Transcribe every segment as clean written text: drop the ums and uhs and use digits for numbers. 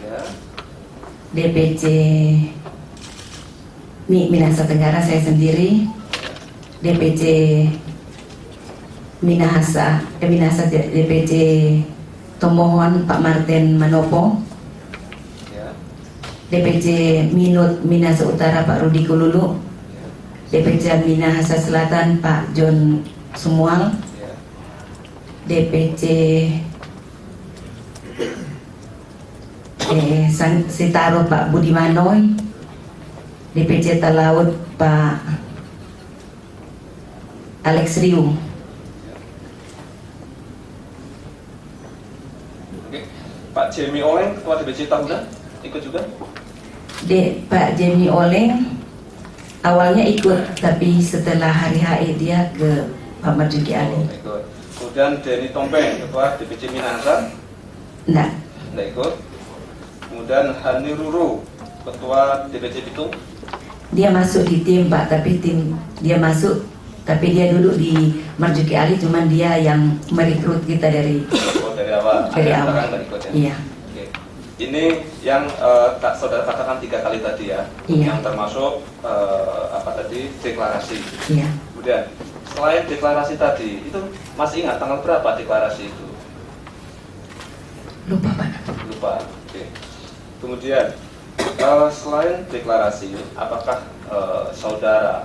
Ya. DPC Minahasa Tenggara saya sendiri, DPC Minahasa DPC Tomohon Pak Martin Manopo, Ya. DPC Minut Minahasa Utara Pak Rudi Kululu, DPC Minahasa Selatan Pak John Sumual, Ya. DPC Sitaro Pak Budi Manoy, DPC Talaut Pak Alex Riu. Oke. Pak Jamie Oleng, Ketua DPC Tahuna, ikut juga? Pak Jamie Oleng awalnya ikut, tapi setelah hari HI dia ke Pak Marzuki Ali. Oh, ikut. Kemudian Denny Tompeng, Ketua DPC Minahasa, Enggak, ikut. Kemudian Hani Ruru, Ketua DPC Bitung. dia masuk di tim Pak, tapi dia masuk, tapi dia duduk di Marzuki Ali, cuman dia yang merekrut kita dari awal. Dari awal. Nggak ikut ya? Iya. Oke. Ini yang saudara katakan 3 kali tadi ya, Iya. yang termasuk deklarasi. Iya. Kemudian selain deklarasi tadi, itu masih ingat tanggal berapa deklarasi itu? Lupa Pak. Lupa. Oke. Kemudian selain deklarasi, apakah saudara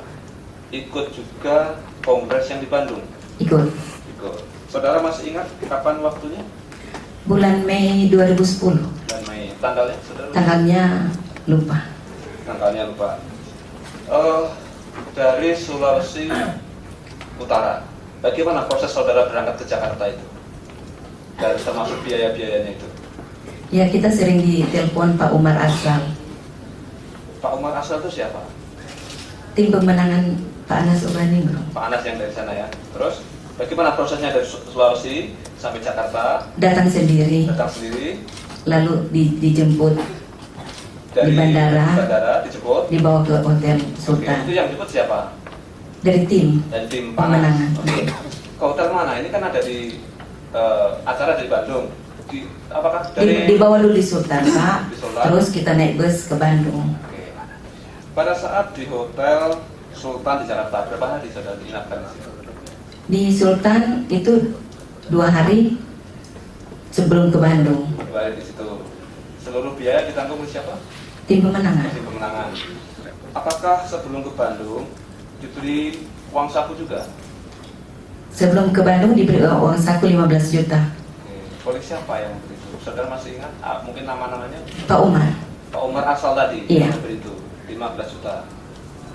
ikut juga kongres yang di Bandung? Ikut. Ikut. Saudara masih ingat kapan waktunya? Bulan Mei 2010. Bulan Mei. Tanggalnya, saudara? Tanggalnya lupa. Tanggalnya lupa. Dari Sulawesi Utara, bagaimana proses saudara berangkat ke Jakarta itu? Dan termasuk biaya-biayanya itu? Ya, kita sering ditelepon Pak Umar Asal, Pak Umar Asal itu siapa? tim pemenangan Pak Anas Urbaningrum. Pak Anas yang dari sana ya. Terus bagaimana prosesnya dari Sulawesi sampai Jakarta? Datang sendiri, Datang sendiri lalu dijemput dari di bandara, dijemput. dibawa ke Hotel Oke, Sultan itu yang jemput siapa? dari tim Dan tim pemenangan. Panas. Oke. Ke hotel mana? Ini kan ada di acara dari Bandung. Apakah dari Dibawa dulu di Sultan Pak, Di Sultan. terus kita naik bus ke Bandung. Oke. Pada saat di hotel Sultan di Jakarta, berapa hari saudara diinapkan di situ? Di Sultan itu 2 hari sebelum ke Bandung. Kembali di situ. Seluruh biaya ditanggung oleh siapa? Tim pemenangan. Tim pemenangan. Apakah sebelum ke Bandung diberi uang saku juga? Sebelum ke Bandung diberi uang saku 15 juta. Oke. Oleh siapa yang memberi itu? Saudara masih ingat? Mungkin nama-namanya? Pak Umar. Pak Umar Asal tadi Iya. yang memberi itu 15 juta.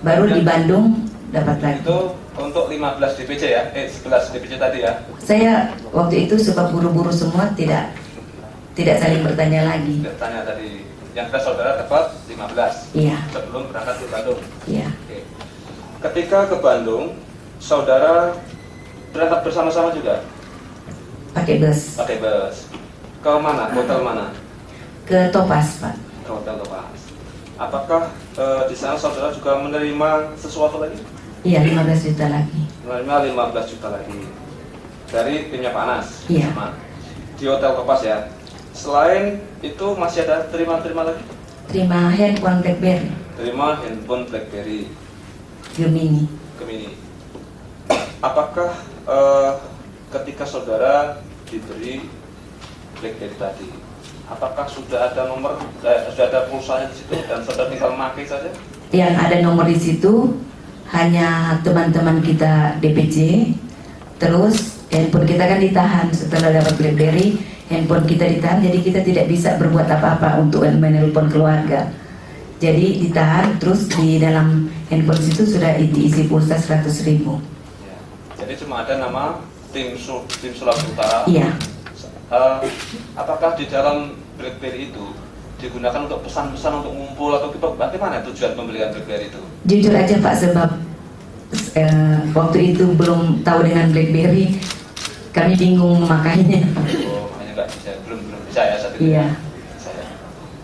Baru Dan di Bandung dapat lagi. Itu untuk 15 DPC ya? 11 DPC tadi ya? Saya waktu itu suka buru-buru semua, tidak saling bertanya lagi. Tidak tanya tadi. Yang jelas saudara dapat 15 Iya, sebelum berangkat ke Bandung. iya. Oke. Ketika ke Bandung, saudara berangkat bersama-sama juga? Pakai bus Pakai bus. Ke mana? Hotel mana? ke Topaz Pak. Ke Hotel Topaz. Apakah di sana saudara juga menerima sesuatu lagi? Iya, 15 juta lagi. Menerima 15 juta lagi dari timnya Panas. Iya. Sama. Di Hotel Topaz ya. Selain itu masih ada terima lagi? Terima handphone BlackBerry Terima handphone BlackBerry Gemini. Gemini. Apakah ketika saudara diberi BlackBerry tadi, apakah sudah ada nomor, sudah ada pulsanya di situ dan saudara tinggal memakai saja? Yang ada nomor di situ hanya teman-teman kita DPC. Terus handphone kita kan ditahan setelah dapat BlackBerry, handphone kita ditahan, jadi kita tidak bisa berbuat apa-apa untuk menelpon keluarga. Jadi ditahan, terus di dalam handphone situ sudah diisi pulsa 100.000. Ya. Jadi cuma ada nama tim Sulawesi Utara. Iya. Apakah di dalam BlackBerry itu digunakan untuk pesan-pesan untuk ngumpul atau bagaimana tujuan pembelian BlackBerry itu? Jujur aja Pak, sebab waktu itu belum tahu dengan BlackBerry, kami bingung memakainya. Oh, makanya nggak bisa, belum bisa ya saat itu. Iya. Saya.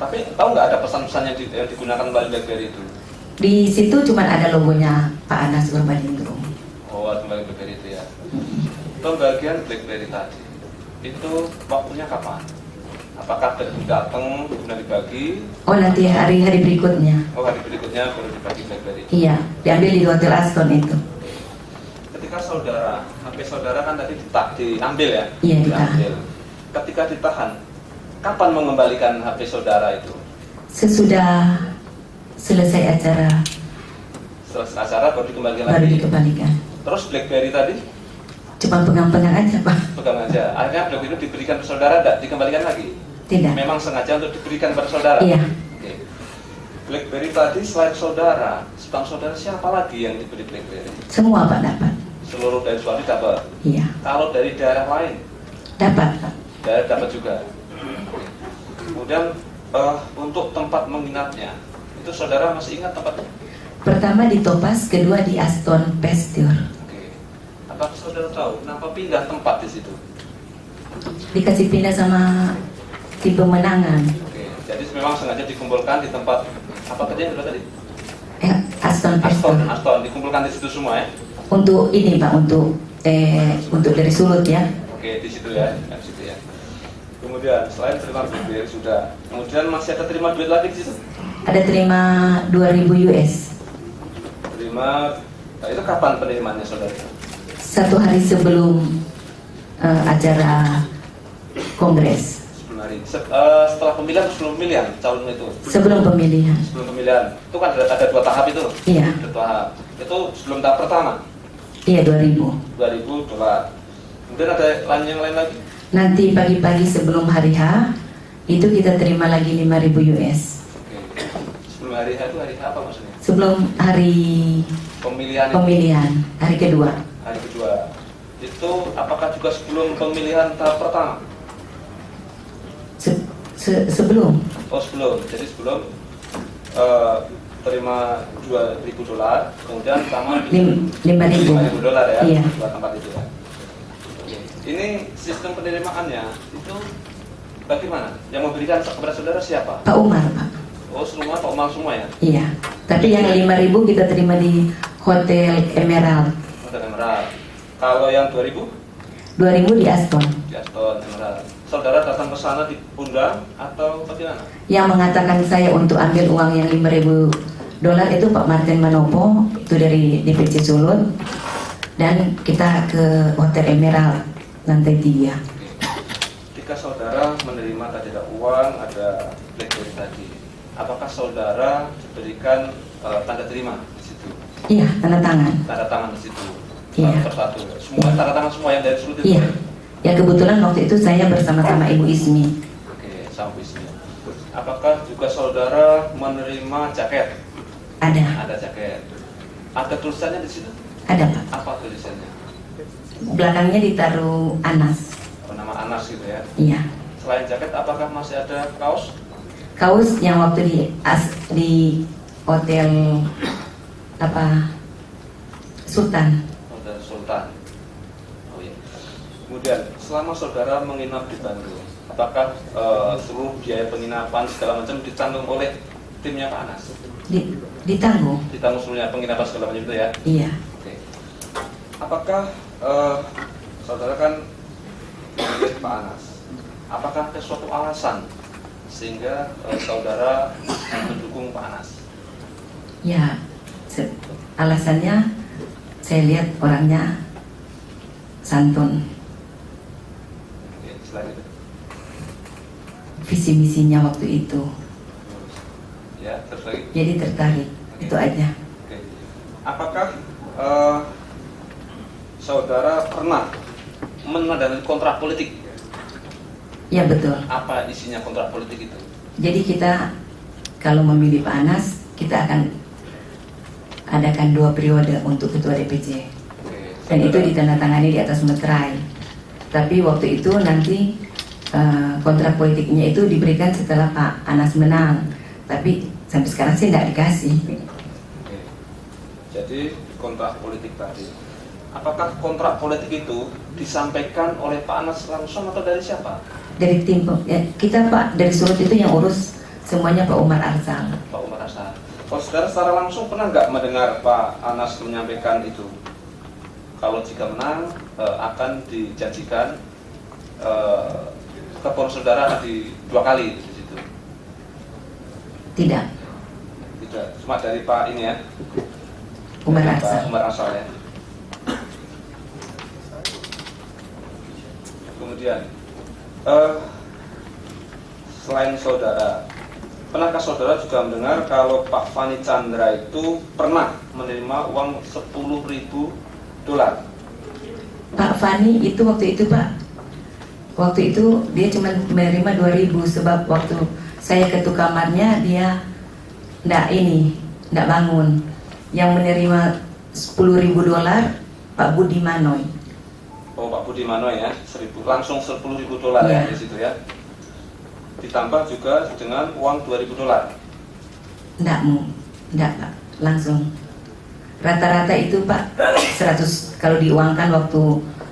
Tapi tahu nggak ada pesan-pesan yang digunakan melalui BlackBerry itu? Di situ cuma ada logonya Pak Anas Urbaningrum. Oh, melalui BlackBerry itu ya. Pembagian BlackBerry tadi itu waktunya kapan? Apakah datang kemudian dibagi? Oh, nanti hari-hari berikutnya. Oh, hari berikutnya baru dibagi BlackBerry. Iya, diambil di Hotel Aston itu. Ketika saudara, HP saudara kan tadi diambil ya? Iya, ditahan. Diambil. Ketika ditahan, kapan mengembalikan HP saudara itu? Sesudah selesai acara Selesai acara baru dikembalikan baru lagi. dikembalikan. Terus BlackBerry tadi Cuma pegang-pegang aja, Pak. pegang aja. Akhirnya BlackBerry itu diberikan ke saudara, tidak dikembalikan lagi? Tidak. Memang sengaja untuk diberikan kepada saudara? Iya. Oke. BlackBerry tadi selain saudara, setang saudara siapa lagi yang diberi BlackBerry? Semua, Pak, dapat. Seluruh dari suami dapat. Iya. Kalau dari daerah lain, Dapat, Pak. daerah dapat juga. Kemudian untuk tempat menginapnya, itu saudara masih ingat tempatnya? Pertama di Topaz, kedua di Aston Pasteur. Oke. Apakah saudara tahu kenapa pindah tempat di situ? Dikasih pindah sama tim pemenangan. Oke. Jadi memang sengaja dikumpulkan di tempat apa tadi yang tadi? Aston Pasteur. Aston dikumpulkan di situ semua ya? Untuk ini, Pak, untuk dari Sulut ya. Oke, di situ ya, di situ ya. Kemudian selain terima BlackBerry sudah, kemudian masih ada terima duit lagi di situ? Ada terima 2000 US. Terima, itu kapan penerimaannya saudara? 1 hari sebelum acara kongres. Sebelum hari, setelah pemilihan atau sebelum pemilihan calon itu? Sebelum pemilihan. Sebelum pemilihan, itu kan ada 2 tahap itu? Iya. Ada 2 tahap. Itu sebelum tahap pertama? Iya, 2000. $2.000. Kemudian ada yang lain lagi? Nanti pagi-pagi sebelum hari H itu kita terima lagi 5.000 US. Oke. Sebelum hari H itu hari H apa maksudnya? Sebelum hari Pemilihan. pemilihan, hari kedua. Hari kedua. Itu apakah juga sebelum pemilihan tahap pertama? Sebelum. Oh sebelum. Jadi sebelum terima $2.000, kemudian tambah $5.000 ya, Iya. buat tempat itu ya. Oke. Ini sistem penerimaannya itu bagaimana? Yang memberikan kepada saudara siapa? Pak Umar, Pak. Oh semua Pak Umar semua ya? Iya. Tapi yang 5.000 kita terima di Hotel Emerald. Hotel Emerald. Kalau yang 2.000? 2.000 di Aston. Di Aston Emerald. Saudara datang ke sana diundang atau bagaimana? Yang mengatakan saya untuk ambil uang yang $5.000 itu Pak Martin Manopo, itu dari DPC Sulut. Dan kita ke Hotel Emerald lantai 3. Ketika saudara menerima tadi ada uang, ada BlackBerry tadi, apakah saudara diberikan tanda terima di situ? Iya, tanda tangan. Tanda tangan di situ. Iya. Satu persatu. Semua tanda tangan semua yang dari Sulut itu. Iya. Ya kebetulan waktu itu saya bersama-sama Ibu Ismi. Oke, sampai sini. Apakah juga saudara menerima jaket? Ada. Ada jaket. Ada tulisannya di situ? Ada, Pak. Apa tulisannya? Belakangnya ditaruh Anas. Oh, nama Anas gitu ya. Iya. Selain jaket, apakah masih ada kaos? Kaos yang waktu di hotel apa Sultan. Hotel Sultan. Oh iya. Kemudian, selama saudara menginap di Bandung, apakah seluruh biaya penginapan segala macam ditanggung oleh timnya Pak Anas? Ditanggung. Ditanggung seluruhnya penginapan segala macam itu ya? Iya. Oke. Apakah saudara kan memilih Pak Anas? Apakah ada suatu alasan sehingga saudara mendukung Pak Anas? Ya, alasannya saya lihat orangnya santun. Oke, selain itu. Visi misinya waktu itu. Ya, terus lagi. Jadi tertarik. Oke. Itu aja. Oke. Apakah saudara pernah menandatangani kontrak politik? Ya betul. Apa isinya kontrak politik itu? Jadi kita kalau memilih Pak Anas, kita akan adakan 2 periode untuk ketua DPC. Oke, Dan itu ditandatangani di atas meterai. Tapi waktu itu nanti kontrak politiknya itu diberikan setelah Pak Anas menang. Tapi sampai sekarang sih nggak dikasih. Oke. Jadi kontrak politik tadi, apakah kontrak politik itu disampaikan oleh Pak Anas langsung atau dari siapa? Dari tim ya, kita Pak dari Sulut itu yang urus semuanya Pak Umar Arsal. Pak Umar Arsal. Kalau saudara secara langsung pernah nggak mendengar Pak Anas menyampaikan itu? Kalau jika menang akan dijanjikan telepon saudara di 2 kali di situ? Tidak. Tidak, cuma dari Pak ini ya. Umar Dari Arsal. Pak Umar Arsal ya. Kemudian selain saudara, pernahkah saudara juga mendengar kalau Pak Fani Chandra itu pernah menerima uang $10.000? Pak Fani itu waktu itu dia cuma menerima 2.000 sebab waktu saya ketuk kamarnya dia ndak bangun. Yang menerima $10.000 Pak Budi Manoy. Oh, Pak Budi Manoy ya, langsung $10.000 Iya. ya di situ ya. Ditambah juga dengan uang $2.000. Ndak Pak, langsung. Rata-rata itu Pak 100, kalau diuangkan waktu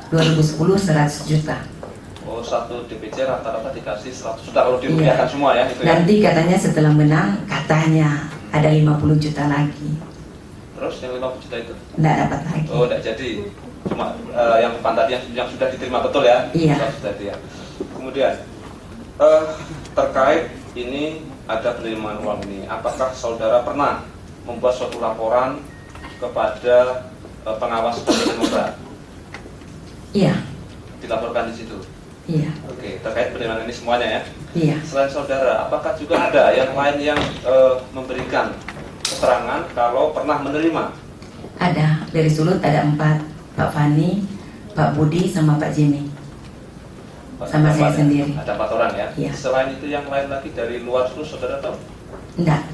2010 100 juta. Oh, satu DPC rata-rata dikasih 100 juta kalau dirupiahkan semua ya itu ya. Nanti katanya setelah menang katanya ada 50 juta lagi. Terus yang 50 juta itu? Nggak dapat lagi. Oh, enggak jadi. Cuma yang depan tadi yang sudah diterima betul ya? Iya. Tadi ya. Kemudian terkait ini ada penerimaan uang ini, apakah saudara pernah membuat suatu laporan kepada pengawas Partai Demokrat? Iya, Dilaporkan di situ. iya, Oke, terkait penerimaan ini semuanya ya. iya. Selain saudara, apakah juga ada yang lain yang memberikan keterangan kalau pernah menerima? Ada, dari Sulut ada 4, Pak Fani, Pak Budi, sama Pak Jimmy. Sama saya sendiri. Ada 4 orang ya. Iya. Selain itu yang lain lagi dari luar Sulut saudara tahu? Enggak,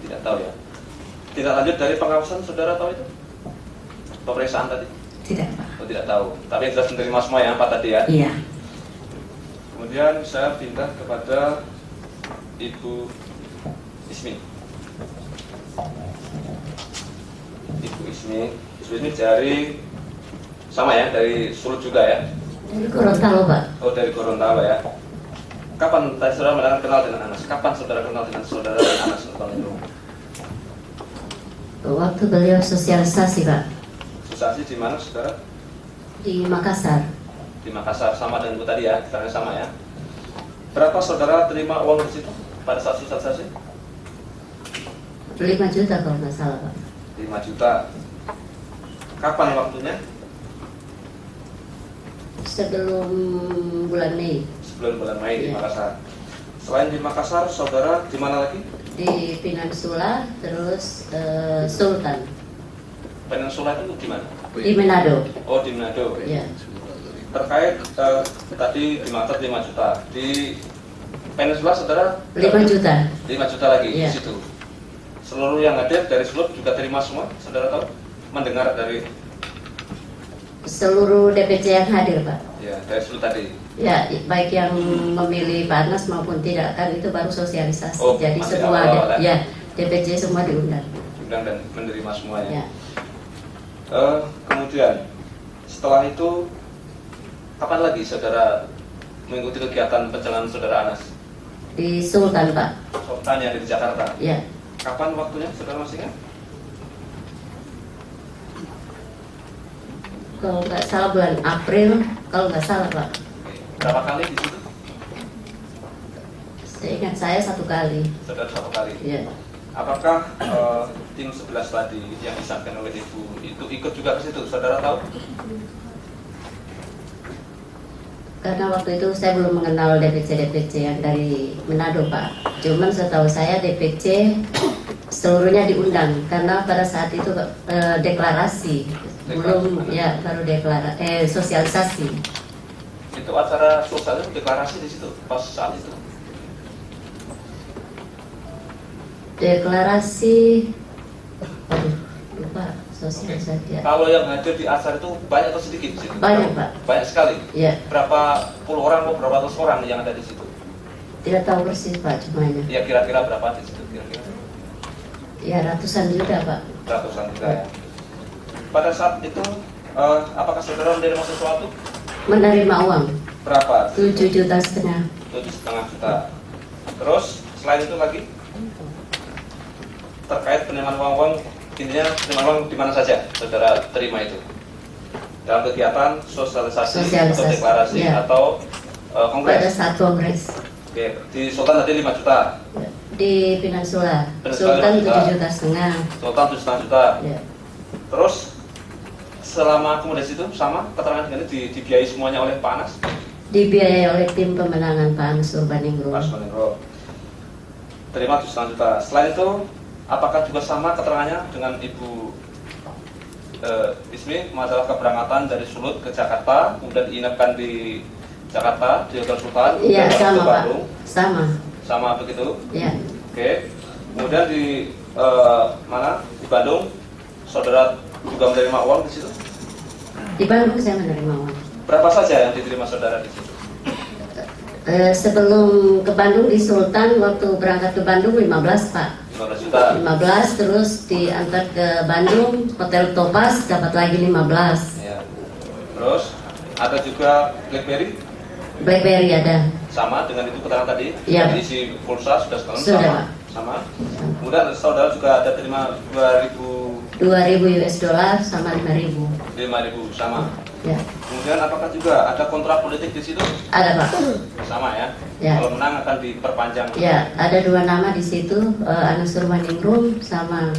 Tidak tahu ya. Tidak lanjut dari pengawasan saudara tahu itu? Pemeriksaan tadi? tidak Pak. Oh, tidak tahu. Tapi yang sudah menerima semua yang 4 tadi ya. Iya, Kemudian saya pindah kepada Ibu Ismi. Ibu Ismi dari sama ya, dari Sulut juga ya. Dari Gorontalo, Pak. Oh, dari Gorontalo ya. Kapan tadi saudara mendengar kenal dengan Anas? Kapan saudara kenal dengan saudara Anas Tentang itu? Waktu beliau sosialisasi, Pak, Sosialisasi di mana saudara? di Makassar. Di Makassar, sama dengan Bu tadi ya, caranya sama ya. Berapa saudara terima uang di situ pada saat sosialisasi? 5 juta kalau nggak salah, Pak. 5 juta. Kapan waktunya? Sebelum bulan Mei, Sebelum bulan Mei di Iya. Makassar. Selain di Makassar, saudara di mana lagi? di Peninsula, terus Sultan, Peninsula itu di mana? di Manado. Oh, di Manado. Ya, Terkait tadi di Makassar 5 juta. Di Peninsula saudara 5 juta. 5 juta lagi Iya. di situ. Seluruh yang hadir dari Sulut juga terima semua, saudara tahu? Mendengar dari Seluruh DPC yang hadir, Pak. ya dari Sulut tadi. Ya, baik yang memilih Pak Anas maupun tidak, kan itu baru sosialisasi. Oh, Jadi masih semua awal-awal, ya, DPC semua diundang. Diundang dan menerima semuanya. Ya, Kemudian setelah itu kapan lagi saudara mengikuti kegiatan perjalanan saudara Anas? di Sultan, Pak. Sultan yang ada di Jakarta. Ya, Kapan waktunya saudara masih ingat? kalau nggak salah bulan April, kalau nggak salah, Pak. Oke. Berapa kali di situ? Seingat saya 1 kali. Saudara 1 kali. Ya. Apakah tim 11 tadi yang disampaikan oleh Ibu itu ikut juga ke situ? Saudara tahu? Karena waktu itu saya belum mengenal DPC-DPC yang dari Manado, Pak. Cuman setahu saya DPC seluruhnya diundang karena pada saat itu deklarasi. Belum ya, baru sosialisasi. Itu acara sosial deklarasi di situ pas saat itu. Deklarasi, aduh, lupa sosialisasi. Ya. Kalau yang hadir di acara itu banyak atau sedikit di situ? Banyak, Pak. Banyak sekali. Ya, Berapa puluh orang atau berapa ratus orang yang ada di situ? tidak tahu persis, Pak, cumanya. Ya kira-kira berapa di situ? Kira-kira Ya, ratusan juga, Pak. ratusan juga ya. Pada saat itu apakah saudara menerima sesuatu? Menerima uang Berapa? 7,5 juta. 7,5 juta. Terus selain itu lagi terkait penerimaan uang, intinya penerimaan uang di mana saja saudara terima itu? Dalam kegiatan sosialisasi atau Sosialisasi, deklarasi ya. atau pada kongres. saat kongres. Oke, di Sultan tadi 5 juta, Di Peninsula, Peninsula Sultan 5 juta. 7,5 juta. Sultan 7,5 juta. Ya. Terus selama akomodasi itu sama keterangan dengan dibiayai semuanya oleh Pak Anas? Dibiayai oleh tim pemenangan Pak Anas Urbaningrum. Mas Maningro. Terima 7,5 juta. Selain itu, apakah juga sama keterangannya dengan Ibu Ismi masalah keberangkatan dari Sulut ke Jakarta, kemudian diinapkan di Jakarta di Hotel Sultan, Iya, kemudian sama ke Pak. Bandung, Sama. sama begitu. Ya. Oke. Kemudian di mana di Bandung, saudara juga menerima uang di situ. Di Bandung saya menerima uang. Berapa saja yang diterima saudara di situ? Sebelum ke Bandung di Sultan, waktu berangkat ke Bandung 15 Pak. 15 juta. 15 terus diantar ke Bandung, Hotel Topaz dapat lagi 15. Ya. Terus ada juga BlackBerry BlackBerry ada. sama dengan itu keterangan tadi. Iya. Jadi si pulsa sudah setahun Sudah, sama. Pak. Sama. Kemudian saudara juga ada terima 2.000 US dollar sama 5.000. 5.000 sama. Ya. Kemudian apakah juga ada kontrak politik di situ? Ada Pak. Sama ya. Ya. Kalau menang akan diperpanjang. Ya, ada 2 nama di situ, Anas Urbaningrum sama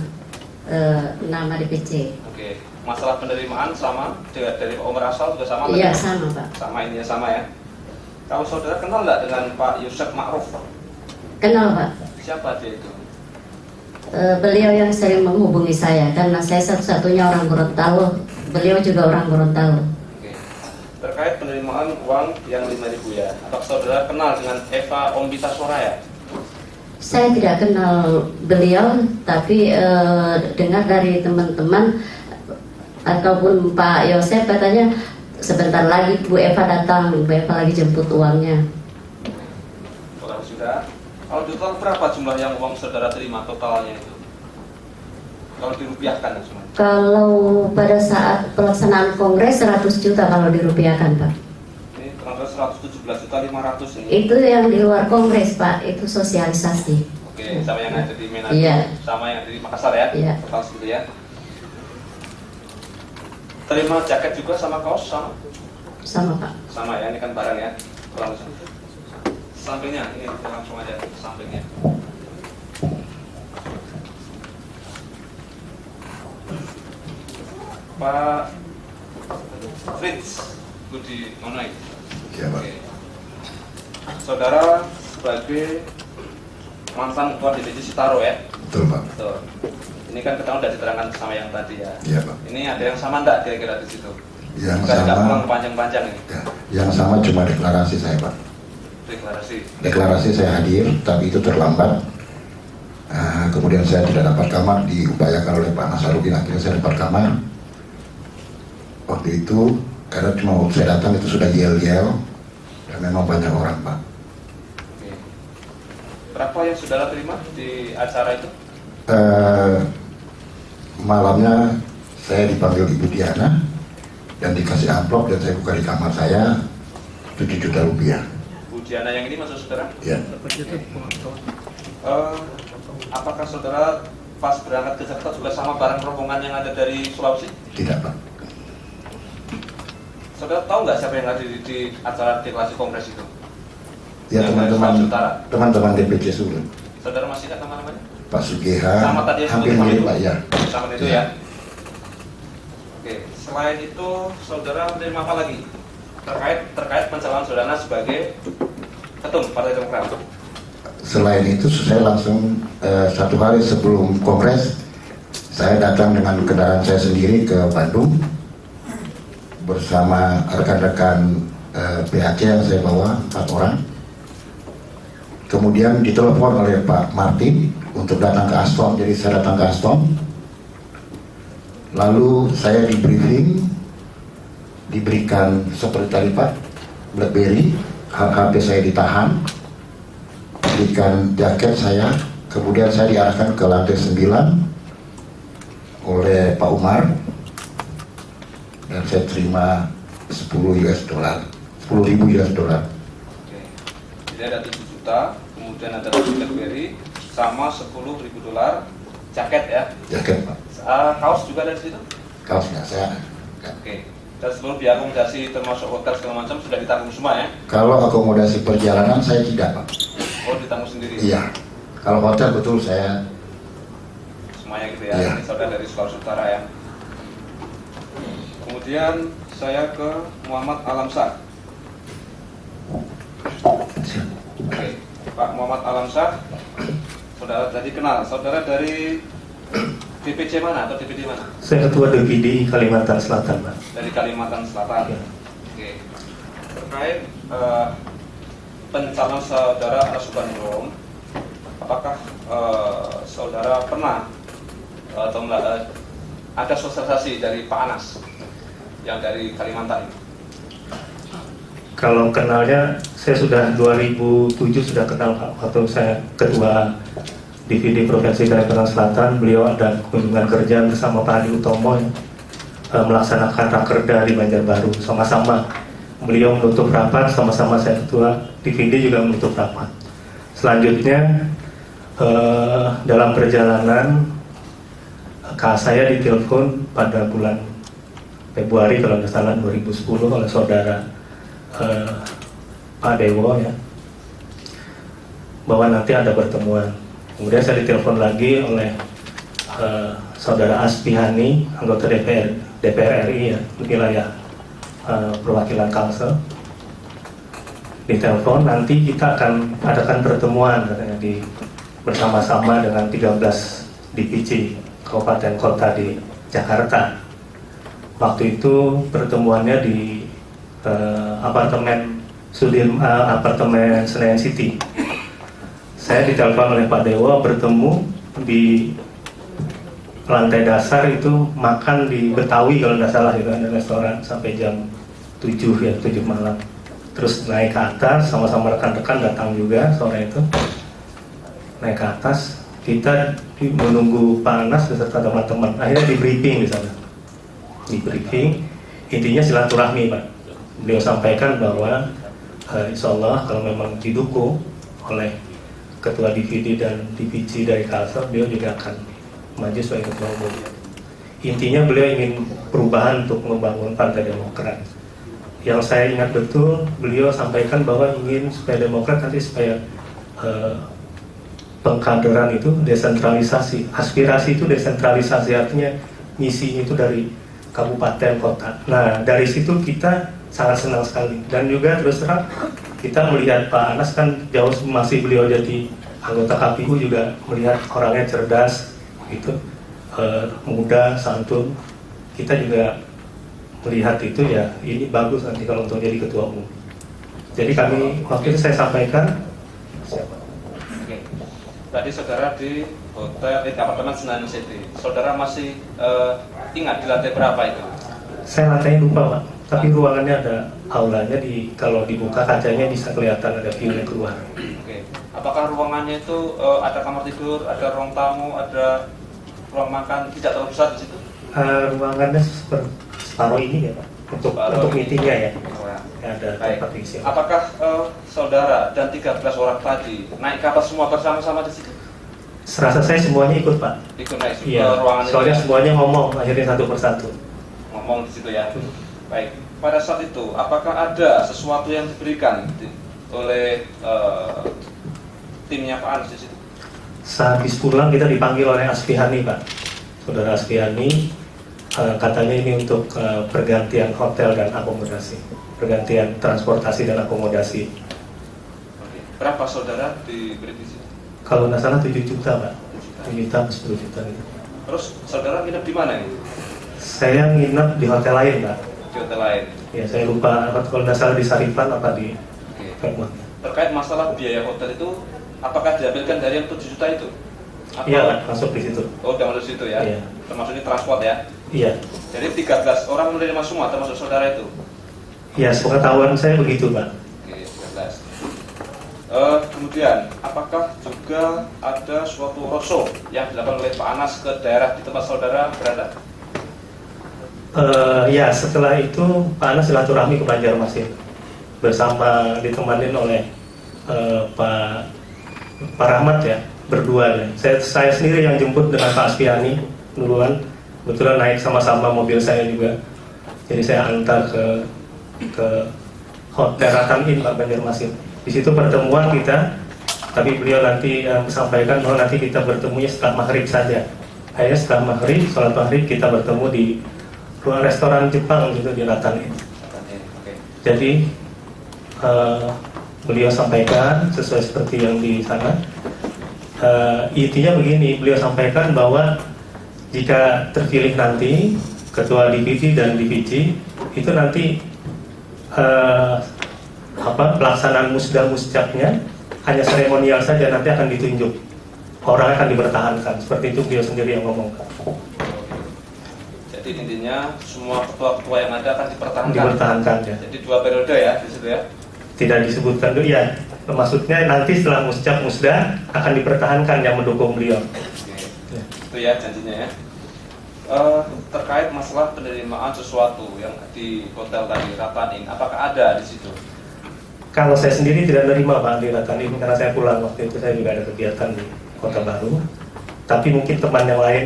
nama DPC. Oke. Masalah penerimaan sama dari Pak Umar asal juga sama. Iya, tadi? sama Pak. Sama ini ya sama ya. Kalau saudara kenal nggak dengan Pak Yusuf Ma'ruf? Kenal Pak. Siapa dia itu? Beliau yang sering menghubungi saya karena saya satu-satunya orang Gorontalo. Beliau juga orang Gorontalo. Oke. Terkait penerimaan uang yang 5.000 ya, apakah saudara kenal dengan Eva Ombita Soraya? Saya tidak kenal beliau, tapi dengar dari teman-teman ataupun Pak Yosef katanya sebentar lagi Bu Eva datang, Bu Eva lagi jemput uangnya. Kalau sudah, kalau total berapa jumlah yang uang saudara terima totalnya itu? Kalau dirupiahkan semua. Kalau pada saat pelaksanaan kongres 100 juta kalau dirupiahkan Pak. Ini terangkat 117.500.000 ini. Itu yang di luar kongres Pak, itu sosialisasi. Oke, sama yang ada di Manado, Iya. sama yang ada di Makassar ya. Iya. Total segitu ya. Terima jaket juga sama kaos sama? Sama Pak. Sama ya, ini kan barang ya. Langsung. Sampingnya, ini langsung aja sampingnya. Pak Fritz Budi Monoi. Iya, Pak. Oke. Saudara sebagai mantan ketua DPC Sitaro ya. Betul, Pak. Betul. Ini kan kita udah diterangkan sama yang tadi ya. Iya, Pak. Ini ada yang sama enggak kira-kira di situ? Yang Bukan nggak sama, pulang panjang-panjang ini. ya, yang sama cuma deklarasi saya, Pak. Deklarasi. Deklarasi saya hadir, tapi itu terlambat. Kemudian saya tidak dapat kamar, diupayakan oleh Pak Nasarudin, akhirnya saya dapat kamar. Waktu itu, karena cuma waktu saya datang itu sudah yel-yel, dan memang banyak orang, Pak. Oke. Berapa yang saudara terima di acara itu? Malamnya saya dipanggil Ibu Diana, dan dikasih amplop, dan saya buka di kamar saya 7 juta rupiah. Bu Diana yang ini maksud saudara? Ya. Apakah saudara pas berangkat ke Jakarta juga sama barang rombongan yang ada dari Sulawesi? Tidak, Pak. Saudara tahu nggak siapa yang ada di acara deklarasi kongres itu? Ya, Yang dari Sulawesi Utara. teman-teman DPC Sulut. Saudara masih ingat nama-namanya? Pak Sugeha, Sama tadi yang hampir sebut mirip itu. Pak ya. Sama itu Ya. ya. Oke, selain itu saudara menerima apa lagi terkait pencalonan saudara sebagai ketum Partai Demokrat? Selain itu saya langsung 1 hari sebelum kongres saya datang dengan kendaraan saya sendiri ke Bandung bersama rekan-rekan PAC yang saya bawa 4 orang. Kemudian ditelepon oleh Pak Martin untuk datang ke Astom, jadi saya datang ke Astom. Lalu saya di briefing, diberikan seperti tadi Pak, BlackBerry, HP saya ditahan, diberikan jaket saya, kemudian saya diarahkan ke lantai 9 oleh Pak Umar, dan saya terima 10 US dollar, 10.000 US dollar. Oke. Jadi ada 7 juta, kemudian ada BlackBerry sama 10.000 dolar, jaket ya. Jaket Pak, Kaos juga ada di situ. kaosnya saya. Oke. Dan seluruh biaya akomodasi termasuk hotel segala macam sudah ditanggung semua ya? Kalau akomodasi perjalanan saya tidak, Pak. Oh, ditanggung sendiri? Iya. Kalau hotel betul saya. Semuanya gitu ya? Iya. Ini saudara dari Sulawesi Utara ya. Kemudian saya ke Muhammad Alamsyah. Oke, Pak Muhammad Alamsyah, saudara tadi kenal, saudara dari DPC mana atau DPD mana? Saya ketua DPD Kalimantan Selatan, Pak. Dari Kalimantan Selatan. Ya. Oke. Terkait pencalonan saudara Anas Urbaningrum, apakah saudara pernah atau ada sosialisasi dari Pak Anas yang dari Kalimantan ini? Kalau kenalnya, saya sudah 2007 sudah kenal Pak. Waktu saya ketua DPD Provinsi Kalimantan Selatan, beliau ada kunjungan kerja bersama Pak Adi Utomo melaksanakan rakerda di Banjarbaru. Sama-sama beliau menutup rapat, sama-sama saya ketua DPD juga menutup rapat. Selanjutnya dalam perjalanan saya ditelepon pada bulan Februari kalau nggak salah 2010 oleh saudara Pak Dewo ya, bahwa nanti ada pertemuan. Kemudian saya ditelepon lagi oleh saudara Aspihani, anggota DPR RI ya, wilayah perwakilan Kalsel. Ditelepon nanti kita akan adakan pertemuan katanya bersama-sama dengan 13 DPC kabupaten kota di Jakarta. Waktu itu pertemuannya di apartemen Senayan City. Saya ditelepon oleh Pak Dewo, bertemu di lantai dasar itu, makan di Betawi kalau nggak salah, itu ada restoran sampai jam 7 ya, 7 malam. Terus naik ke atas, sama-sama rekan-rekan datang juga sore itu. Naik ke atas, kita menunggu Pak Anas beserta teman-teman. Akhirnya di briefing di sana. Di briefing, intinya silaturahmi Pak. Beliau sampaikan bahwa insya Allah kalau memang didukung oleh Ketua DPD dan DPC dari Kalsel, beliau juga akan maju sebagai Ketua Umum. Intinya beliau ingin perubahan untuk membangun Partai Demokrat. Yang saya ingat betul, beliau sampaikan bahwa ingin supaya Demokrat nanti supaya pengkaderan itu desentralisasi. Aspirasi itu desentralisasi, artinya misi itu dari kabupaten kota. Nah dari situ kita sangat senang sekali, dan juga terus terang kita melihat Pak Anas kan jauh masih beliau jadi anggota KPU, juga melihat orangnya cerdas gitu, muda, santun. Kita juga melihat itu ya, ini bagus nanti kalau untuk jadi ketua umum. Jadi kami waktu itu saya sampaikan siapa? Oke. Tadi saudara di hotel apartemen Senayan City, saudara masih ingat di lantai berapa itu? Saya lantainya lupa Pak, tapi ruangannya ada aulanya, kalau dibuka kacanya bisa kelihatan ada view-nya keluar. Oke. Apakah ruangannya itu ada kamar tidur, ada ruang tamu, ada ruang makan, tidak terlalu besar di situ? Ruangannya separuh ini ya Pak, untuk meetingnya ya. Ada tempat isi. Apakah saudara dan 13 orang tadi naik ke atas semua bersama-sama di situ? Serasa saya semuanya ikut Pak. Ikut naik ke Iya, ruangan soalnya itu ya? semuanya ngomong akhirnya satu persatu. Ngomong di situ ya. Baik. Pada saat itu, apakah ada sesuatu yang diberikan oleh timnya Pak Anas di situ? Sehabis pulang kita dipanggil oleh Aspihani Pak, saudara Aspihani, katanya ini untuk pergantian hotel dan akomodasi, pergantian transportasi dan akomodasi. Oke. Berapa saudara diberi di situ? Kalau nggak salah 7 juta Pak, 7 juta atau 10 juta gitu. Terus saudara nginep di mana ini? Saya nginep di hotel lain Pak. Di hotel lain. Ya saya lupa, kalau nggak salah di Sarifan apa di Oke. Fairmont. Terkait masalah biaya hotel itu, apakah diambilkan dari yang 7 juta itu? Atau... Iya Pak, masuk di situ. Oh, udah masuk situ ya? Iya. Termasuk ini transport ya? Iya. Jadi 13 orang menerima semua, termasuk saudara itu? Ya, sepengetahuan saya begitu Pak. Oke, 13. Kemudian, apakah juga ada suatu roadshow yang dilakukan oleh Pak Anas ke daerah di tempat saudara berada? Ya, setelah itu Pak Anas silaturahmi ke Banjarmasin bersama ditemanin oleh Pak Rahmat ya, berdua ya. Saya sendiri yang jemput dengan Pak Aspiani duluan, kebetulan naik sama-sama mobil saya juga. Jadi saya antar ke Hotel Ratan Inn Pak Banjarmasin. Di situ pertemuan kita, tapi beliau nanti sampaikan bahwa nanti kita bertemunya setelah maghrib saja. Akhirnya setelah maghrib, sholat maghrib kita bertemu di ruang restoran Jepang gitu di Ratan Inn. Jadi beliau sampaikan sesuai seperti yang di sana. Intinya begini, beliau sampaikan bahwa jika terpilih nanti ketua DPC dan DPC itu nanti pelaksanaan musda muscapnya hanya seremonial saja, nanti akan ditunjuk, orang akan dipertahankan, seperti itu beliau sendiri yang ngomong. Jadi intinya semua ketua-ketua yang ada akan Dipertahankan ya. Jadi 2 periode ya di situ ya. Tidak disebutkan dulu ya. Maksudnya nanti setelah musda akan dipertahankan yang mendukung beliau. Oke. Itu ya janjinya ya. Terkait masalah penerimaan sesuatu yang di hotel tadi Ratan Inn, apakah ada di situ? Kalau saya sendiri tidak menerima Pak di Ratan Inn karena saya pulang waktu itu, saya juga ada kegiatan di Kota Baru. Tapi mungkin teman yang lain,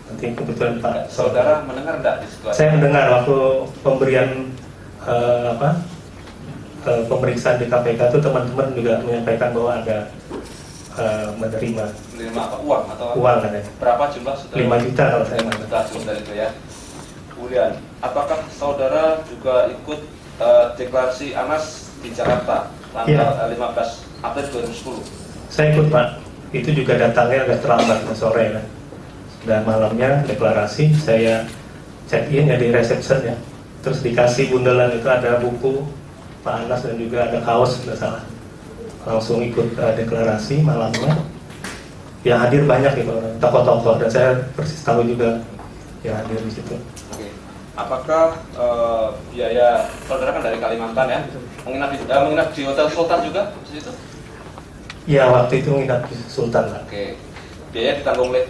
nanti kebetulan Pak. Saudara mendengar enggak di situ? Saya mendengar waktu pemberian pemeriksaan di KPK itu teman-teman juga menyampaikan bahwa ada menerima apa? Uang atau uang katanya. Berapa jumlah saudara? 5 juta kalau saya 5 juta jumlah itu ya. Kemudian, apakah saudara juga ikut deklarasi Anas di Jakarta tanggal 15 April 2010? Saya ikut Pak. Itu juga datangnya agak terlambat ke sore kan. Dan malamnya deklarasi, saya check in ya di reception ya. Terus dikasih bundelan itu ada buku Pak Anas dan juga ada kaos, tidak salah. Langsung ikut deklarasi malamnya. Yang hadir banyak gitu orang, tokoh-tokoh, dan saya persis tahu juga yang hadir di situ. Oke. Apakah biaya saudara kan dari Kalimantan ya, menginap di Hotel Sultan juga di situ? Ya waktu itu menginap di Sultan Pak. Oke. Biaya ditanggung oleh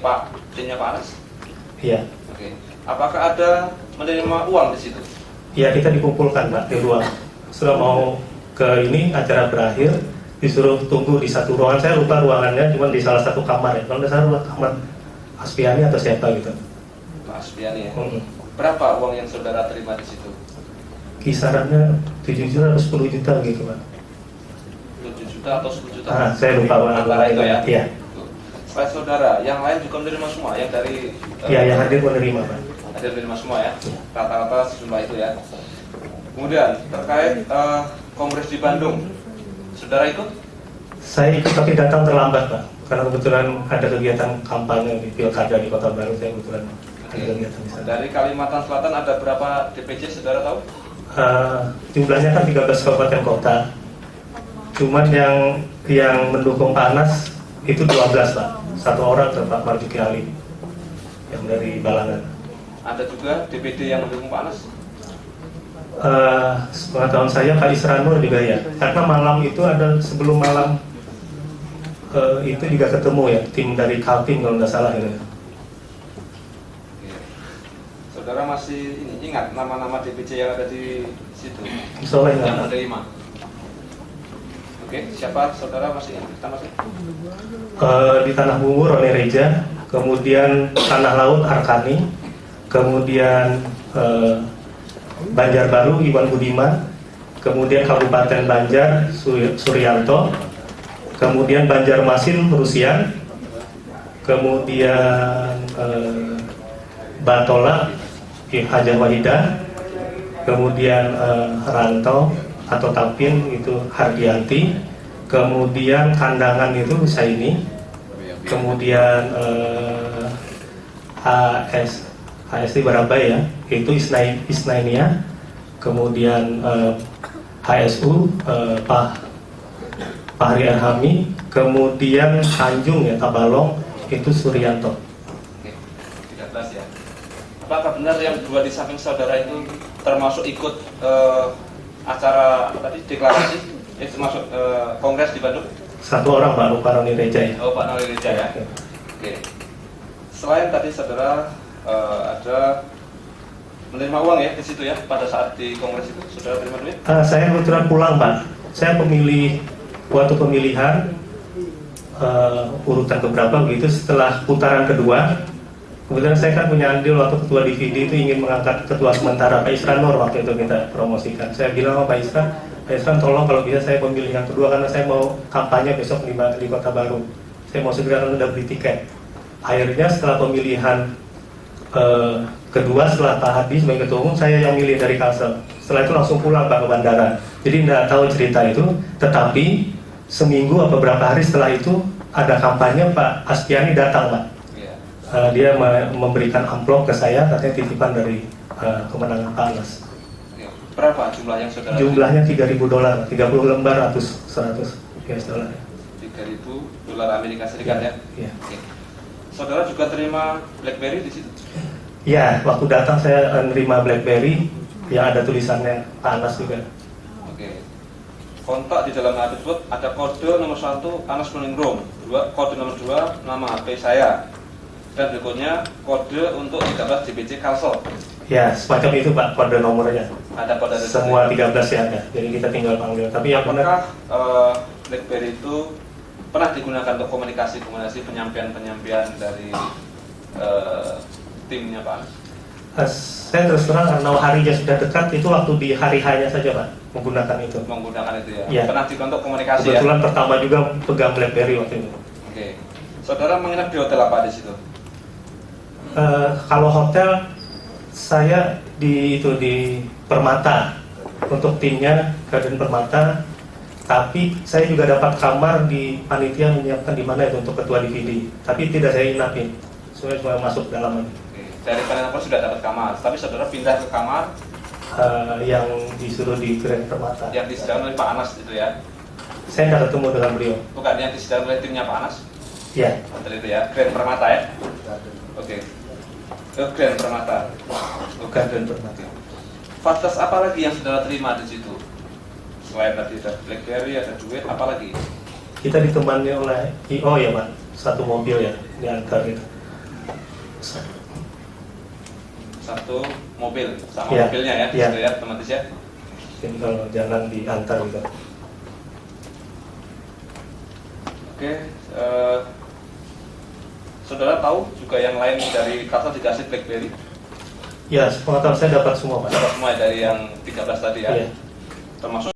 timnya Pak Anas? Iya. Oke. Apakah ada menerima uang di situ? Ya kita dikumpulkan Pak di ruang. Setelah mau ke ini acara berakhir, disuruh tunggu di satu ruangan. Saya lupa ruangannya, cuma di salah satu kamar ya. Kalau nggak salah kamar Aspiani atau siapa gitu. Pak Aspiani ya. Berapa uang yang saudara terima di situ? Kisarannya 7 juta atau 10 juta gitu Pak. 7 juta atau 10 juta? Saya lupa antara itu ya. Iya. Selain saudara, yang lain juga menerima semua, yang dari Iya, yang hadir menerima Pak. hadir menerima semua ya. Rata-rata sejumlah itu ya. Kemudian terkait kongres di Bandung, saudara ikut? Saya ikut tapi datang terlambat Pak, karena kebetulan ada kegiatan kampanye di Pilkada di Kota Baru. Saya kebetulan ada kegiatan di sana. Dari Kalimantan Selatan ada berapa DPC, saudara tahu? Jumlahnya kan 13 kabupaten kota. Cuman yang mendukung Pak Anas itu 12 Pak. Satu orang ke Pak Marjuki Ali yang dari Balangan. Ada juga DPD yang mendukung Pak Anas? Sepengetahuan saya Pak Isranur juga ya. Karena malam itu ada sebelum malam itu juga ketemu ya tim dari Kaltim kalau nggak salah gitu. Saudara masih ingat nama-nama DPC yang ada di situ? Soalnya yang menerima. Oke, siapa saudara masih ingat? Kita masih? Di Tanah Bumbu Roni Reja, kemudian Tanah Laut Arkani, kemudian Banjarbaru Iwan Budiman, kemudian Kabupaten Banjar Suryanto, kemudian Banjarmasin Rusian, kemudian Batola Hajar Wahidah, kemudian Rantau atau Tapin itu Hardianti, kemudian Kandangan itu Saini, kemudian HST Barabai ya, itu Isnainia, kemudian HSU Pak Hari Arhami, kemudian Tanjung ya Tabalong itu Suryanto. Oke, 13 ya. Apakah benar yang dua di samping saudara itu termasuk ikut acara apa tadi deklarasi, termasuk kongres di Bandung? Satu orang Pak Roni Reja ya. Oh Pak Roni Reja ya. Oke. Selain tadi saudara ada menerima uang ya di situ ya pada saat di kongres itu, saudara terima duit? Saya kebetulan pulang Pak. Saya pemilih waktu pemilihan urutan keberapa begitu, setelah putaran kedua Kebetulan saya kan punya andil waktu ketua DVD itu ingin mengangkat ketua sementara Pak Isran Nur waktu itu kita promosikan. Saya bilang sama Pak Isran tolong kalau bisa saya pemilih yang kedua karena saya mau kampanye besok di Kota Baru. Saya mau segera udah beli tiket. Akhirnya setelah pemilihan kedua setelah Pak Hadi sebagai ketua umum, saya yang milih dari Kalsel. Setelah itu langsung pulang Pak ke bandara. Jadi tidak tahu cerita itu, tetapi seminggu atau beberapa hari setelah itu ada kampanye Pak Astiani datang Pak. Dia memberikan amplop ke saya, katanya titipan dari kemenangan Pak Anas. Berapa jumlah yang saudara? Jumlahnya $3.000, 30 lembar ratus 100 US dollar. $3.000 Amerika Serikat ya? Iya. Oke. Saudara juga terima BlackBerry di situ? Ya, waktu datang saya menerima BlackBerry yang ada tulisannya Pak Anas juga. Oke. Kontak di dalam HP tersebut ada kode nomor 1 Anas Meningrum, kode nomor 2 nama HP saya, dan berikutnya kode untuk 13 DPC Kalsel. Ya, semacam itu Pak, kode nomornya. Ada kode dari Semua 13 ya ada, jadi kita tinggal panggil. Tapi yang benar, apakah BlackBerry itu pernah digunakan untuk komunikasi penyampaian dari timnya Pak Anas? saya terus terang karena harinya sudah dekat, itu waktu di hari hanya saja Pak menggunakan itu. Menggunakan itu ya? Ya. Pernah juga untuk komunikasi Kebetulan ya? pertama juga pegang BlackBerry waktu itu. Oke. Saudara menginap di hotel apa di situ? Kalau hotel saya di Permata untuk timnya Garden Permata, tapi saya juga dapat kamar di panitia menyiapkan di mana itu untuk ketua DVD, tapi tidak saya inapin, semua masuk dalam. Oke. Dari panitia sudah dapat kamar, tapi saudara pindah ke kamar yang disuruh di Grand Permata. yang disediakan oleh Pak Anas itu ya? Saya tidak ketemu dengan beliau. Bukan yang disediakan oleh timnya Pak Anas? Ya. Hotel itu ya, Grand Permata ya? Oke. Ke Grand Permata. Bukan Grand Permata. Fasilitas apa lagi yang saudara terima di situ? Selain tadi ada BlackBerry, ada duit, apa lagi? Kita ditemani oleh IO ya Pak, satu mobil ya diantar gitu. Satu mobil sama Ya, mobilnya ya, ya. gitu ya, otomatis ya. Jadi kalau jalan diantar gitu. Oke, saudara tahu juga yang lain dari Kalsel dikasih BlackBerry? Ya, sepengetahuan saya dapat semua Pak. Dapat semua dari yang 13 tadi ya? Iya. Termasuk